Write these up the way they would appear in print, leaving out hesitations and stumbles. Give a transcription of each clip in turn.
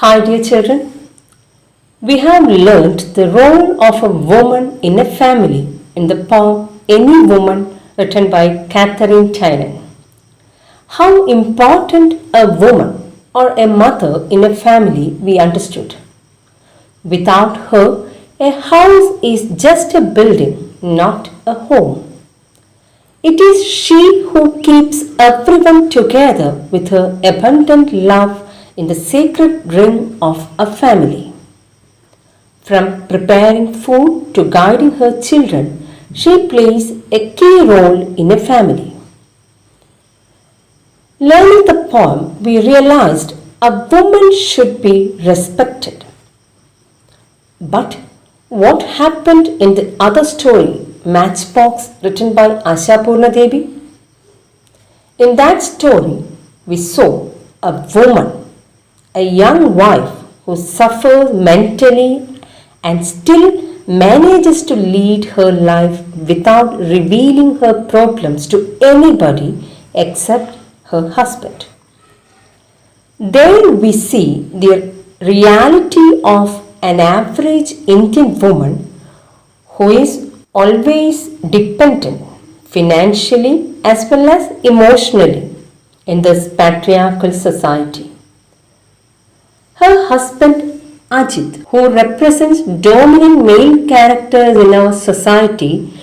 Hi, dear children. We have learnt the role of a woman in a family in the poem Any Woman, written by Catherine Tynan. How important a woman or a mother in a family we understood. Without her, a house is just a building, not a home. It is she who keeps everyone together with her abundant love in the sacred ring of a family. From preparing food to guiding her children, she plays a key role in a family. Learning the poem, we realized a woman should be respected. But what happened in the other story, Matchbox, written by Ashapurna Devi? In that story, we saw a woman, a young wife who suffers mentally and still manages to lead her life without revealing her problems to anybody except her husband. There we see the reality of an average Indian woman who is always dependent financially as well as emotionally in this patriarchal society. Her husband Ajit, who represents dominant male characters in our society,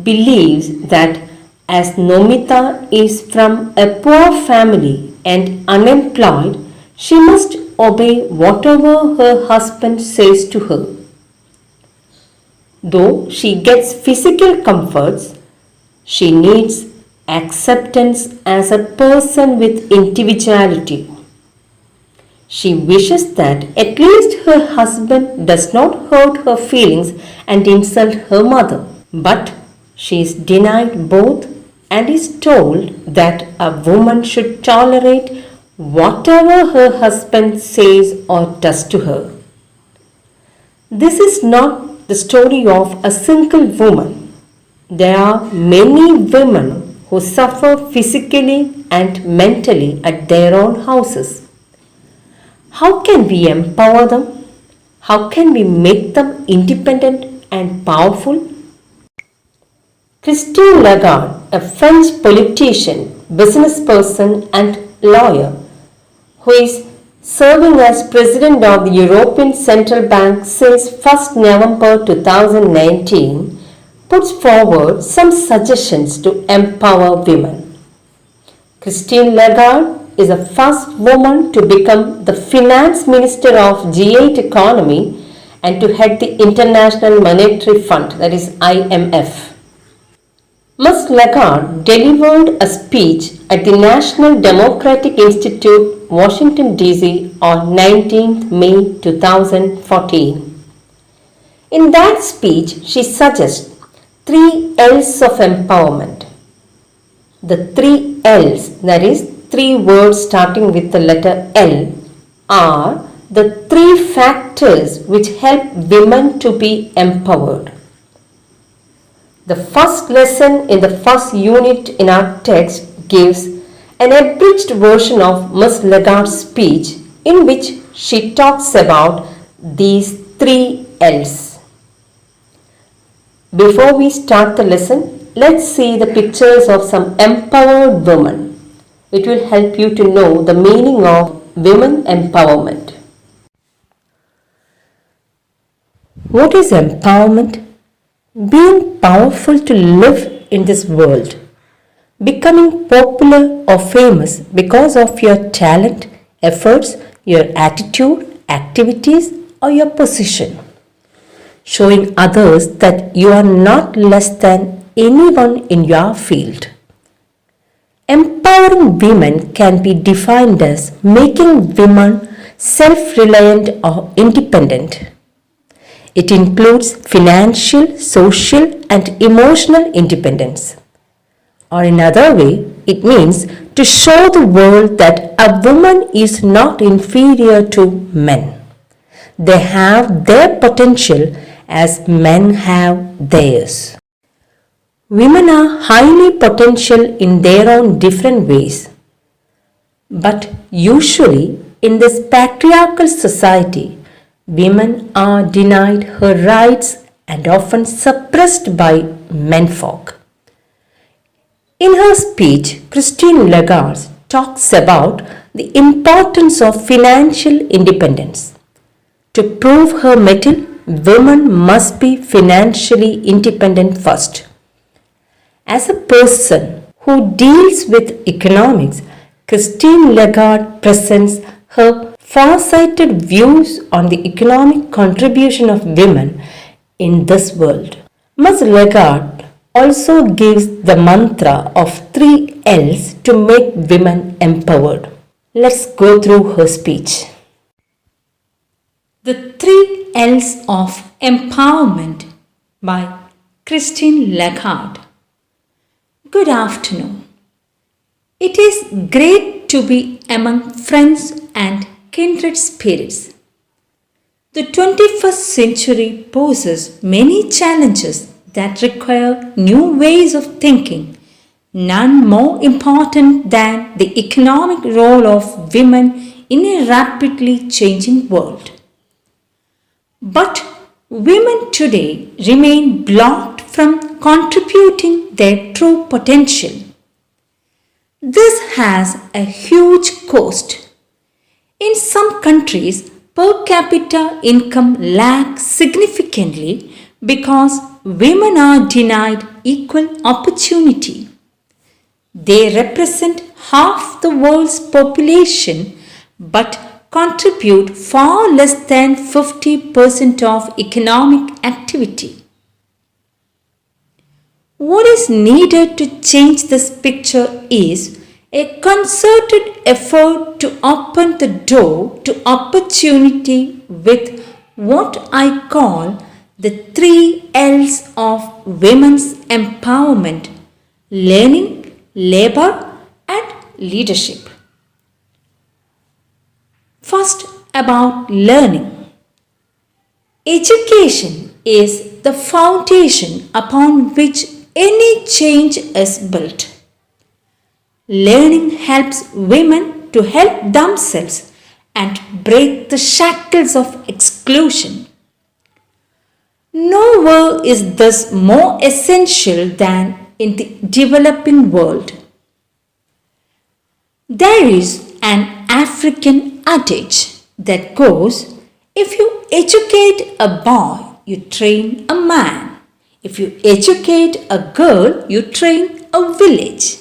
believes that as Nomita is from a poor family and unemployed, she must obey whatever her husband says to her. Though she gets physical comforts, she needs acceptance as a person with individuality. She wishes that at least her husband does not hurt her feelings and insult her mother. But she is denied both and is told that a woman should tolerate whatever her husband says or does to her. This is not the story of a single woman. There are many women who suffer physically and mentally at their own houses. How can we empower them? How can we make them independent and powerful? Christine Lagarde, a French politician, businessperson and lawyer who is serving as president of the European Central Bank since 1st November 2019, puts forward some suggestions to empower women. Christine Lagarde is the first woman to become the finance minister of G8 economy and to head the International Monetary Fund, that is IMF. Ms. Lagarde delivered a speech at the National Democratic Institute, Washington, D.C. on 19th May 2014. In that speech, she suggests 3 L's of empowerment. The 3 L's, that is, 3 words starting with the letter L, are the 3 factors which help women to be empowered. The first lesson in the first unit in our text gives an abridged version of Ms. Lagarde's speech in which she talks about these 3 L's. Before we start the lesson, let's see the pictures of some empowered women. It will help you to know the meaning of women empowerment. What is empowerment? Being powerful to live in this world. Becoming popular or famous because of your talent, efforts, your attitude, activities, or your position. Showing others that you are not less than anyone in your field. Empowering women can be defined as making women self-reliant or independent. It includes financial, social, and emotional independence. Or in another way, it means to show the world that a woman is not inferior to men. They have their potential as men have theirs. Women are highly potential in their own different ways. But usually in this patriarchal society, women are denied her rights and often suppressed by menfolk. In her speech, Christine Lagarde talks about the importance of financial independence. To prove her mettle, women must be financially independent first. As a person who deals with economics, Christine Lagarde presents her far-sighted views on the economic contribution of women in this world. Ms. Lagarde also gives the mantra of 3 L's to make women empowered. Let's go through her speech. The 3 L's of Empowerment by Christine Lagarde. Good afternoon. It is great to be among friends and kindred spirits. The 21st century poses many challenges that require new ways of thinking, none more important than the economic role of women in a rapidly changing world. But women today remain blocked from contributing their true potential. This has a huge cost. In some countries, per capita income lags significantly because women are denied equal opportunity. They represent half the world's population but contribute far less than 50% of economic activity. What is needed to change this picture is a concerted effort to open the door to opportunity with what I call the 3 L's of women's empowerment: learning, labor, and leadership. First, about learning. Education is the foundation upon which any change is built. Learning helps women to help themselves and break the shackles of exclusion. Nowhere is this more essential than in the developing world. There is an African adage that goes, if you educate a boy, you train a man. If you educate a girl, you train a village.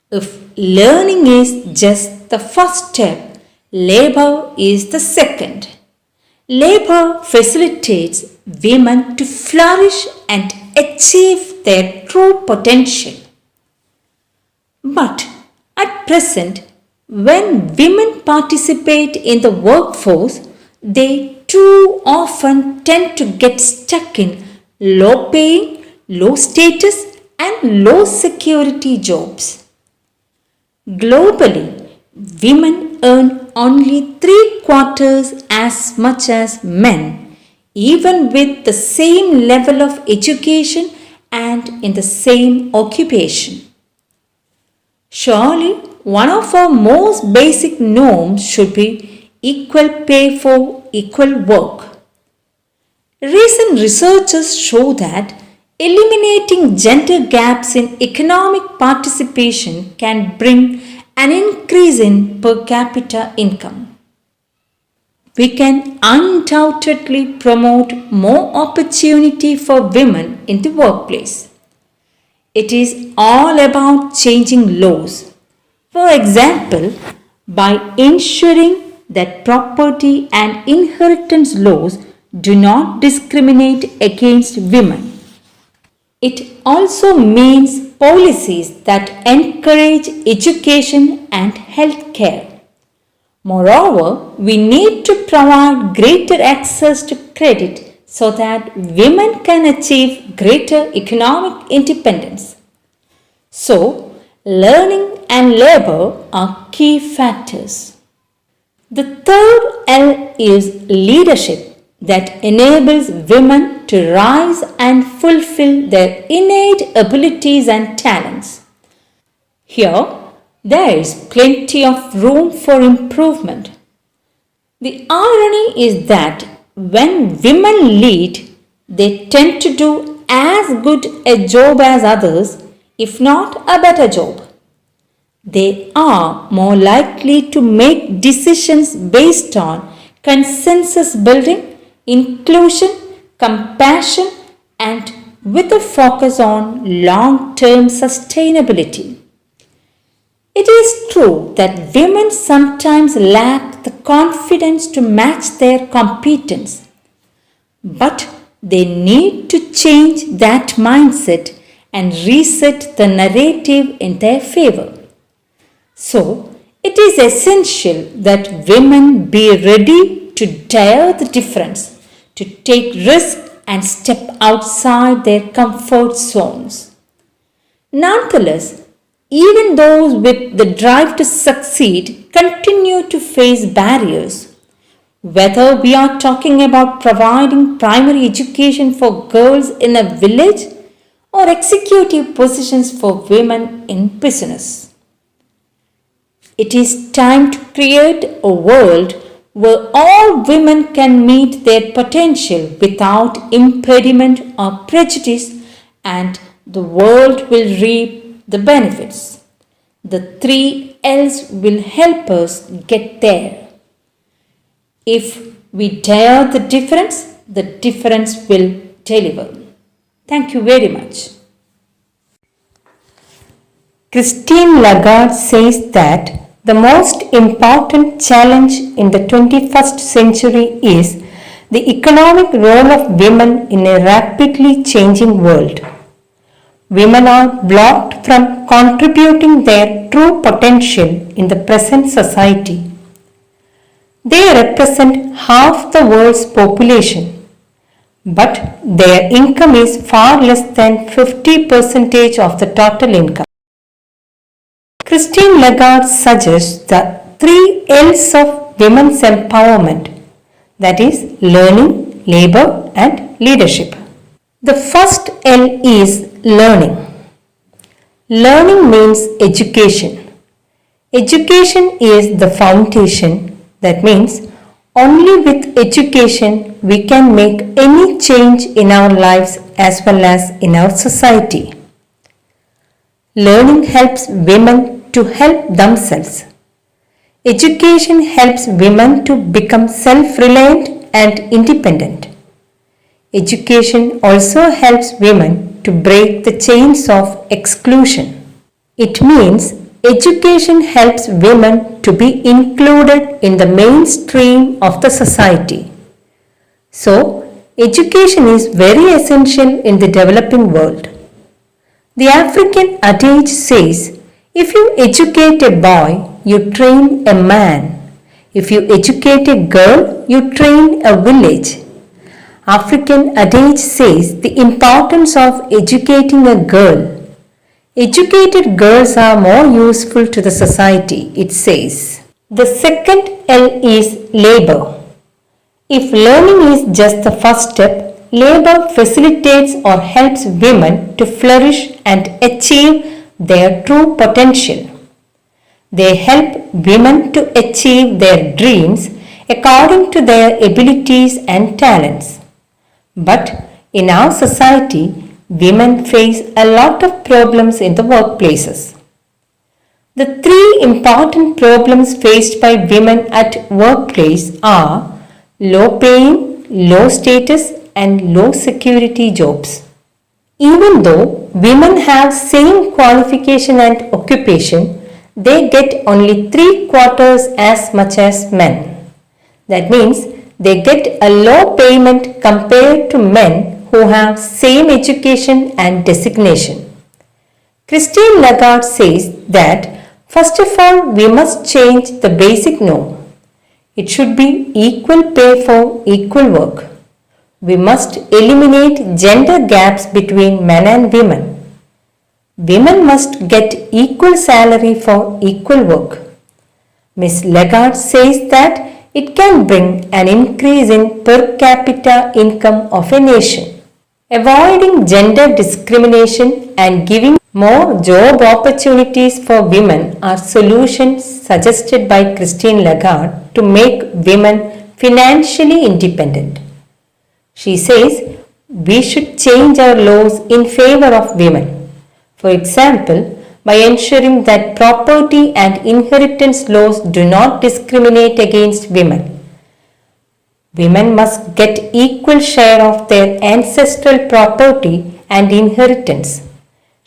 If learning is just the first step, labor is the second. Labor facilitates women to flourish and achieve their true potential. But at present, when women participate in the workforce, they too often tend to get stuck in low paying, low status, and low security jobs. Globally, women earn only 3/4 as much as men, even with the same level of education and in the same occupation. Surely, one of our most basic norms should be equal pay for equal work. Recent researches show that eliminating gender gaps in economic participation can bring an increase in per capita income. We can undoubtedly promote more opportunity for women in the workplace. It is all about changing laws. For example, by ensuring that property and inheritance laws do not discriminate against women. It also means policies that encourage education and health care. Moreover, we need to provide greater access to credit so that women can achieve greater economic independence. So, learning and labor are key factors. The third L is leadership, that enables women to rise and fulfill their innate abilities and talents. Here, there is plenty of room for improvement. The irony is that when women lead, they tend to do as good a job as others, if not a better job. They are more likely to make decisions based on consensus building, inclusion, compassion, and with a focus on long term sustainability. It is true that women sometimes lack the confidence to match their competence, but they need to change that mindset and reset the narrative in their favor. So, it is essential that women be ready to dare the difference, to take risks and step outside their comfort zones. Nonetheless, even those with the drive to succeed continue to face barriers. Whether we are talking about providing primary education for girls in a village or executive positions for women in business. It is time to create a world where all women can meet their potential without impediment or prejudice, and the world will reap the benefits. The 3 L's will help us get there. If we dare the difference will deliver. Thank you very much. Christine Lagarde says that the most important challenge in the 21st century is the economic role of women in a rapidly changing world. Women are blocked from contributing their true potential in the present society. They represent half the world's population, but their income is far less than 50% of the total income. Christine Lagarde suggests the 3 L's of women's empowerment, that is, learning, labor, and leadership. The first L is learning. Learning means education. Education is the foundation. That means only with education we can make any change in our lives as well as in our society. Learning helps women to help themselves. Education helps women to become self-reliant and independent. Education also helps women to break the chains of exclusion. It means education helps women to be included in the mainstream of the society. So, education is very essential in the developing world. The African adage says, if you educate a boy, you train a man. If you educate a girl, you train a village. African adage says the importance of educating a girl. Educated girls are more useful to the society, it says. The second L is labor. If learning is just the first step, labor facilitates or helps women to flourish and achieve their true potential. They help women to achieve their dreams according to their abilities and talents. But in our society, women face a lot of problems in the workplaces. The 3 important problems faced by women at workplace are low paying, low status and low security jobs. Even though women have same qualification and occupation, they get only 3/4 as much as men. That means they get a low payment compared to men who have same education and designation. Christine Lagarde says that first of all we must change the basic norm. It should be equal pay for equal work. We must eliminate gender gaps between men and women. Women must get equal salary for equal work. Ms. Lagarde says that it can bring an increase in per capita income of a nation. Avoiding gender discrimination and giving More job opportunities for women are solutions suggested by Christine Lagarde to make women financially independent. She says we should change our laws in favor of women. For example, by ensuring that property and inheritance laws do not discriminate against women. Women must get equal share of their ancestral property and inheritance.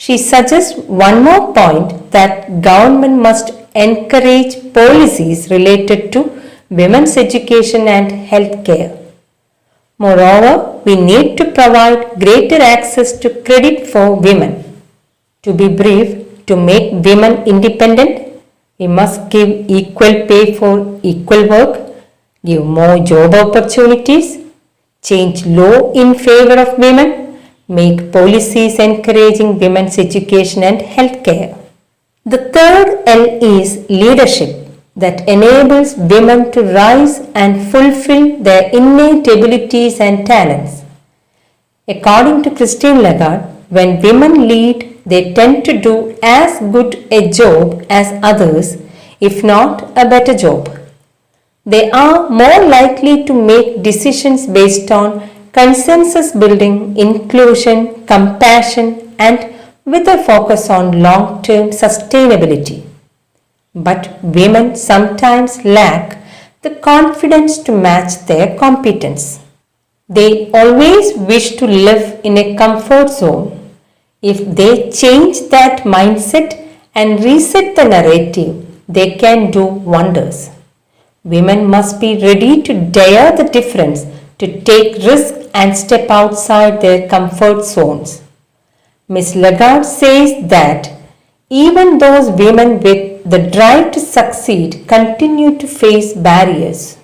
She suggests one more point that government must encourage policies related to women's education and health care. Moreover, we need to provide greater access to credit for women. To be brief, to make women independent, we must give equal pay for equal work, give more job opportunities, change law in favor of women, make policies encouraging women's education and health care. The third L is leadership that enables women to rise and fulfill their innate abilities and talents. According to Christine Lagarde, when women lead, they tend to do as good a job as others, if not a better job. They are more likely to make decisions based on consensus building, inclusion, compassion, and with a focus on long-term sustainability. But women sometimes lack the confidence to match their competence. They always wish to live in a comfort zone. If they change that mindset and reset the narrative, they can do wonders. Women must be ready to dare the difference, to take risks and step outside their comfort zones. Ms. Lagarde says that even those women with the drive to succeed continue to face barriers.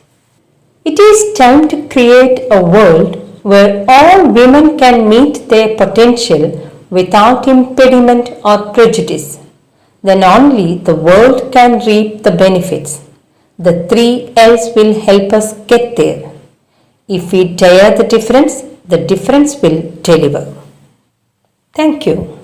It is time to create a world where all women can meet their potential without impediment or prejudice. Then only the world can reap the benefits. The 3 L's will help us get there. If we dare the difference will deliver. Thank you.